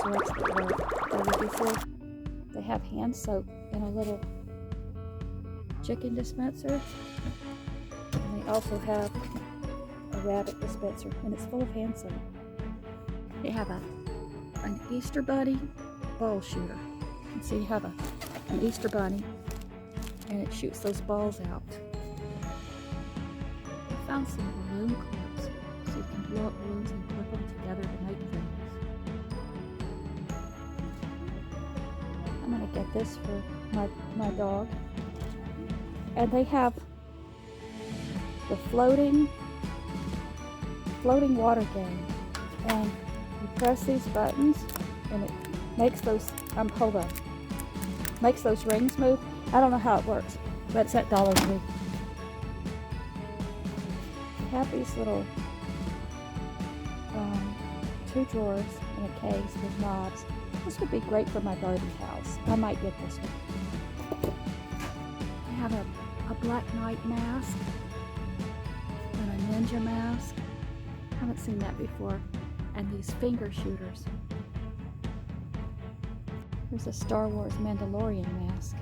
cigarettes that were dirty before. They have hand soap in a little chicken dispenser. And they also have a rabbit dispenser, and it's full of hand soap. They have an Easter bunny ball shooter. And so you have an Easter bunny, and it shoots those balls out. I found some balloon clips, so you can blow up balloons and clip them together to make things. I'm gonna get this for my dog. And they have the floating water game, and you press these buttons, and it makes those makes those rings move. I don't know how it works, but it's at Dollar Tree. You have these little 2 drawers in a case with knobs. This would be great for my Barbie house. I might get this one. I have a Black Knight mask and a ninja mask. I haven't seen that before. And these finger shooters. There's a Star Wars Mandalorian mask.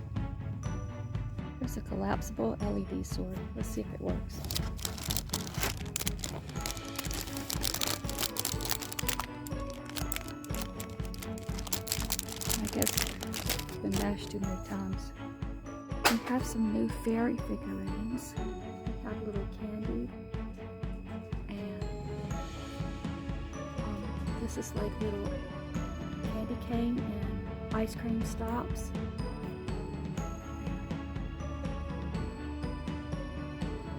There's a collapsible LED sword. Let's see if it works. I guess it's been mashed too many times. We have some new fairy figurines. We have little candy. And this is like little candy cane and ice cream stops.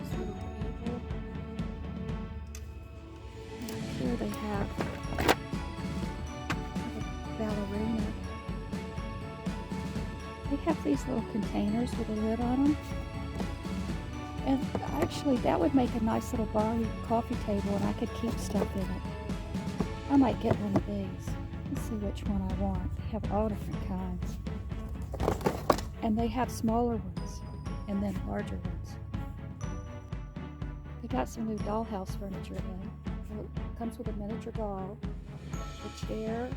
This little table. And here they have a ballerina. They have these little containers with a lid on them. And actually that would make a nice little Barbie coffee table, and I could keep stuff in it. I might get one of these. Let's see which one I want. They have all different kinds. And they have smaller ones and then larger ones. They got some new Dollhouse Furniture in. It comes with a miniature doll, a chair,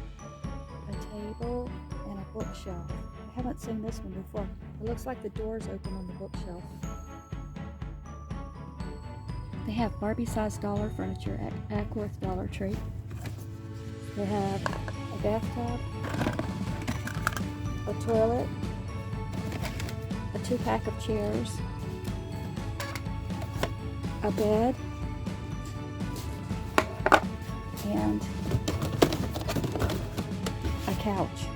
a table, and a bookshelf. I haven't seen this one before. It looks like the doors open on the bookshelf. They have Barbie-sized dollar furniture at Ackworth Dollar Tree. They have a bathtub, a toilet, a 2-pack of chairs, a bed, and a couch.